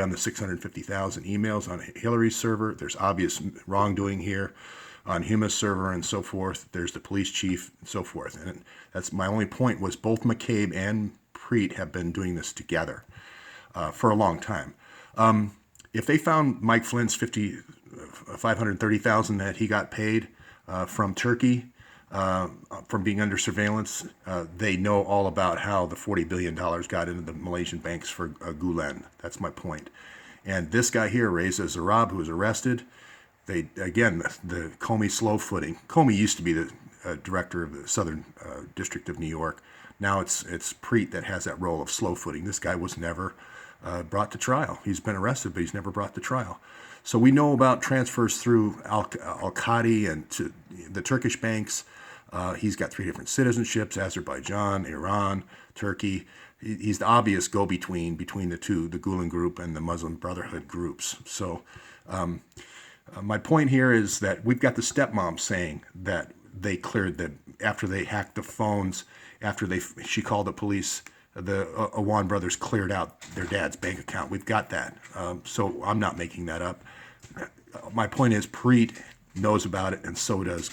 on the 650,000 emails on Hillary's server. There's obvious wrongdoing here on Huma's server and so forth. There's the police chief and so forth. And that's my only point, was both McCabe and Preet have been doing this together for a long time. If they found Mike Flynn's $530,000 that he got paid from Turkey from being under surveillance, they know all about how the $40 billion got into the Malaysian banks for Gulen. That's my point. And this guy here, Reza Zarab, who was arrested, the Comey slow footing. Comey used to be the director of the Southern District of New York. Now it's Preet that has that role of slow footing. This guy was never brought to trial. He's been arrested, but he's never brought to trial. So we know about transfers through Al-Qadi and to the Turkish banks. He's got 3 different citizenships: Azerbaijan, Iran, Turkey. He's the obvious go-between between the two, the Gulen group and the Muslim Brotherhood groups. So my point here is that we've got the stepmom saying that they cleared that after they hacked the phones, she called the police, the Awan brothers cleared out their dad's bank account. We've got that. So I'm not making that up. My point is Preet knows about it, and so does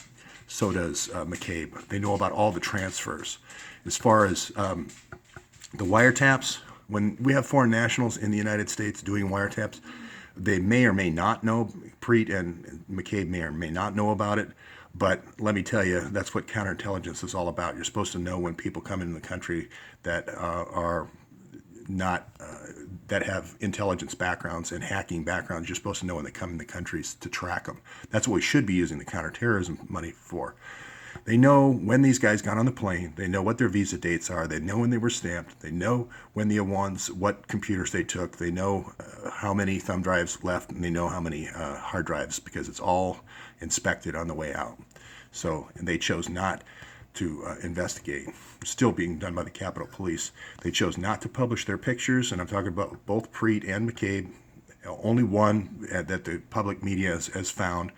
McCabe. They know about all the transfers. As far as the wiretaps, when we have foreign nationals in the United States doing wiretaps, they may or may not know. Preet and McCabe may or may not know about it. But let me tell you, that's what counterintelligence is all about. You're supposed to know when people come into the country that are not that have intelligence backgrounds and hacking backgrounds. You're supposed to know when they come in the countries to track them. That's what we should be using the counterterrorism money for. They know when these guys got on the plane. They know what their visa dates are. They know when they were stamped. They know when the Awans, what computers they took. They know how many thumb drives left, and they know how many hard drives, because it's all inspected on the way out. So, and they chose not to investigate. It's still being done by the Capitol Police. They chose not to publish their pictures, and I'm talking about both Preet and McCabe. Only one that the public media has found,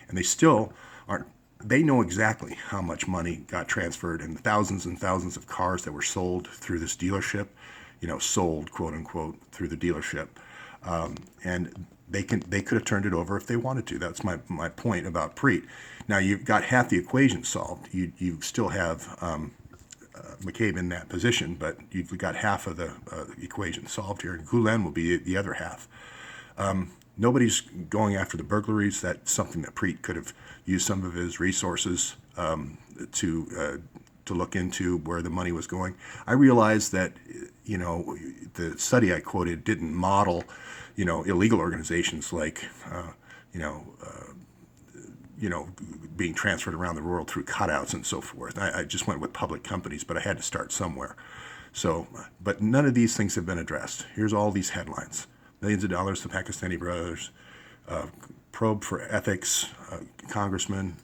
and they still aren't. They know exactly how much money got transferred, and thousands of cars that were sold through this dealership, sold, quote unquote, through the dealership. And they could have turned it over if they wanted to. That's my point about Preet. Now you've got half the equation solved. You still have McCabe in that position, but you've got half of the equation solved here. And Gulen will be the other half. Nobody's going after the burglaries. That's something that Preet could have used some of his resources to look into where the money was going. I realized that the study I quoted didn't model illegal organizations like being transferred around the world through cutouts and so forth. I just went with public companies, but I had to start somewhere. So, but none of these things have been addressed. Here's all these headlines. Millions of dollars to Pakistani brothers, probe for ethics, congressman,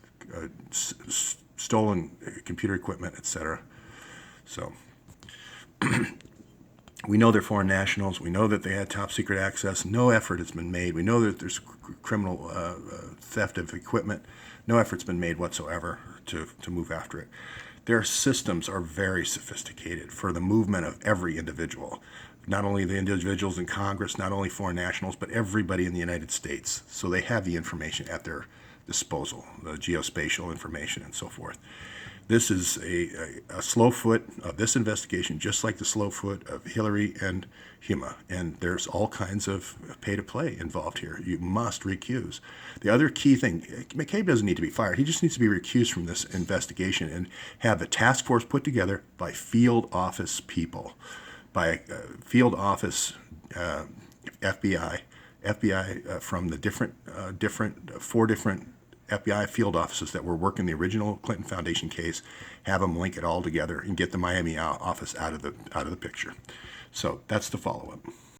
stolen computer equipment, etc. So we know they're foreign nationals. We know that they had top secret access. No effort has been made. We know that there's criminal theft of equipment. No effort's been made whatsoever to move after it. Their systems are very sophisticated for the movement of every individual. Not only the individuals in Congress, not only foreign nationals, but everybody in the United States. So they have the information at their disposal, the geospatial information and so forth. This is a slow foot of this investigation, just like the slow foot of Hillary and Huma. And there's all kinds of pay-to-play involved here. You must recuse. The other key thing, McCabe doesn't need to be fired. He just needs to be recused from this investigation and have the task force put together by field office people. By field office FBI from the four different FBI field offices that were working the original Clinton Foundation case, have them link it all together and get the Miami office out of the picture. So that's the follow-up.